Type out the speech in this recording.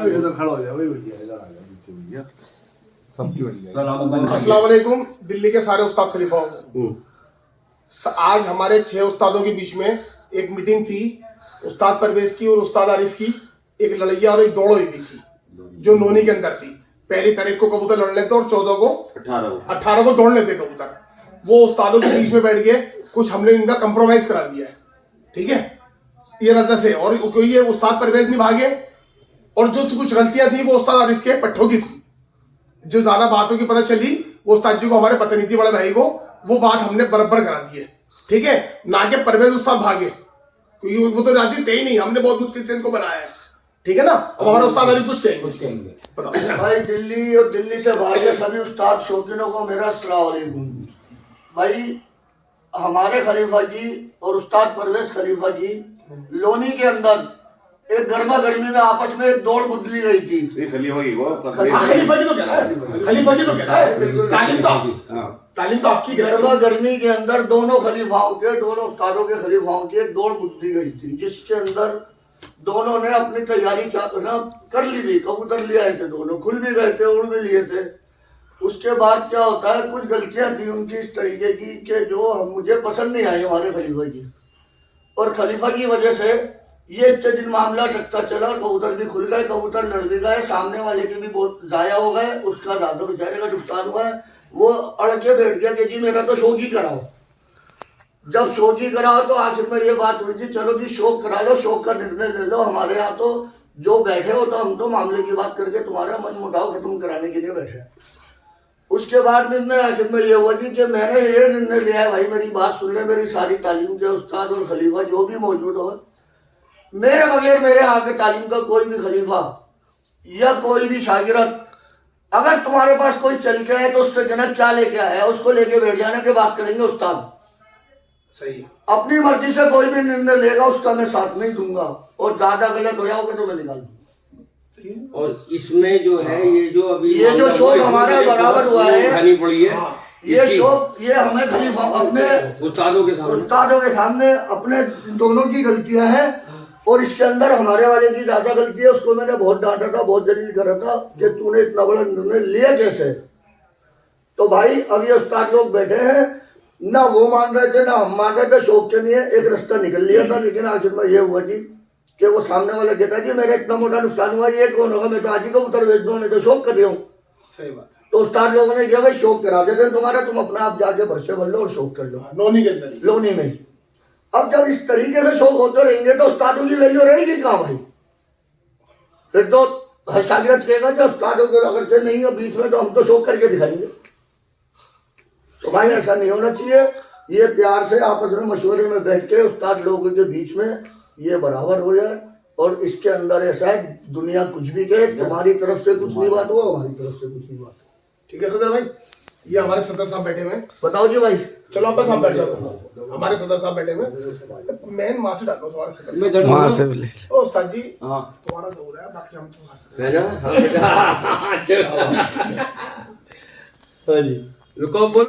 ये तो खड़ा हो जाए वही बढ़िया इधर आ गया नीचे भैया सबकी बढ़िया। अस्सलाम वालेकुम दिल्ली के सारे उस्ताद खलीफाओं को। आज हमारे 6 उस्तादों के बीच में एक मीटिंग थी, उस्ताद परवेज की और उस्ताद आरिफ की। एक लड़ैया और एक दौड़ हुई थी जो नोनी के अंदर थी। पहली तारीख को कबूतर लड़ लेते और 14 को 18 को दौड़ लेते कबूतर। वो उस्तादों के बीच में बैठ गए, कुछ हमने इनका कंप्रोमाइज करा दिया है, ठीक है, ये रजा से। और ये उस्ताद परवेज नहीं भागे और जो कुछ गलतियां थी वो उस्ताद आरिफ के पट्टों की थी। जो ज्यादा बातों की पता चली वो उस्ताद जी को, हमारे प्रतिनिधि बड़े भाई को, वो बात हमने बराबर करा दी है, ठीक है, ना कि परवेज उस्ताद भागे, क्योंकि वो तो राजी थे ही नहीं। हमने बहुत मुश्किल से इनको बनाया है, ठीक है ना। अब हमारा उस्ताद आरिफ कुछ कहेंगे बताओ भाई। दिल्ली और दिल्ली से बाहर के सभी उस्ताद शौकीनों को मेरा अस्सलाम वालेकुम। भाई हमारे खलीफा जी और उस्ताद परवेज खलीफा जी लोनी के अंदर एक गर्मा गर्मी में आपस में एक दौड़ बुदली गई थी। खलीफा जी तो कह रहा है, खलीफा जी तो कह रहा है, तालीम तो आपकी। गर्मा गर्मी के अंदर दोनों खलीफाओं के, दोनों उस्तादों के खलीफाओं की एक दौड़ बुदली गई थी, जिसके अंदर दोनों ने अपनी तैयारी कर ली थी। कबूतर ले आए थे, दोनों खुल भी गए थे, उड़ भी लिए थे। उसके बाद क्या होता है, कुछ गलतियां थी उनकी इस तरीके की कि जो मुझे पसंद नहीं आई हमारे खलीफा की। और खलीफा की वजह से ये इतने दिन मामला टकता चला, कबूतर भी खुल गए, कबूतर लड़ भी गए, सामने वाले के भी बहुत जाया हो गए, उसका ज्यादा बेचारे का नुकसान हुआ है। वो अड़ के बैठ गया कि जी मेरा तो शौक ही कराओ। जब शौक ही कराओ तो आखिर में ये बात हुई थी, चलो जी शौक करा लो, शौक का निर्णय ले लो। हमारे यहाँ तो जो बैठे हो तो हम तो मामले की बात करके तुम्हारा मन मुटाव खत्म कराने के लिए बैठे। उसके बाद निर्णय आखिर में ये हुआ जी कि मैंने ये निर्णय लिया है, भाई मेरी बात सुन ले, मेरी सारी तालीम के उस्ताद और खलीफा जो भी मौजूद हो, मेरे बगैर मेरे यहाँ के तालीम का कोई भी खलीफा या कोई भी शागिर्द अगर तुम्हारे पास कोई चल के आए तो उससे जनाब क्या लेके आया, उसको लेके बैठ जाने के बात करेंगे उस्ताद। सही, अपनी मर्जी से कोई भी निर्णय लेगा उसका मैं साथ नहीं दूंगा, और ज्यादा गलत हो जाओगे तो मैं निकाल दूंगा। और इसमें जो है ये जो अभी ये जो शौक हमारा बराबर हुआ है, खानी पड़ी है, ये शौक ये हमें खलीफा अपने उस्तादों के सामने अपने दोनों की गलतियां हैं। और इसके अंदर हमारे वाले की ज्यादा गलती है, उसको मैंने बहुत डांटा था, बहुत जलील करा था कि तूने इतना बड़ा निर्णय लिया कैसे। तो भाई अब ये उस्ताद लोग बैठे हैं, ना वो मान रहे थे ना हम मान रहे थे, शौक के लिए एक रास्ता निकल लिया था। लेकिन आखिर में ये हुआ जी कि वो सामने वाला कहता कि मेरा इतना मोटा नुकसान हुआ, ये कौन होगा, मैं तो आज ही कबूतर बेच दूँ, मैं तो शौक कर रहा हूँ। सही बात। तो उस्ताद लोगों ने किया भाई शौक करा देते तुम्हारा, तुम अपना आप जाके भरसे भर लो और शौक कर लो नोनी के अंदर, लोनी में। अब जब इस तरीके से शौक होते रहेंगे तो उस्तादों की वैल्यू रहेगी कहाँ भाई। फिर तो शागिर्द कहेगा जब उस्तादों को अगर से नहीं है बीच में तो हम तो शौक करके दिखाएंगे। तो भाई ऐसा नहीं होना चाहिए। ये प्यार से आपस में मशवरे में बैठ के उस्ताद लोगों के बीच में ये बराबर हो जाए। और इसके अंदर ऐसा है, दुनिया कुछ भी कहे, तुम्हारी तरफ से कुछ नहीं बात हुआ, हमारी तरफ से कुछ नहीं बात। ठीक है सदर भाई, ये हमारे सदर साहब बैठे हुए, बताओ जी भाई। चलो आप साहब बैठ जाओ, हमारे सदर साहब बैठे हुए। मैन वहां से डालो तुम्हारे सदर वहां से बोले ओ उस्ताद जी तुम्हारा जोर है, बाकी हम तो रुको बोल।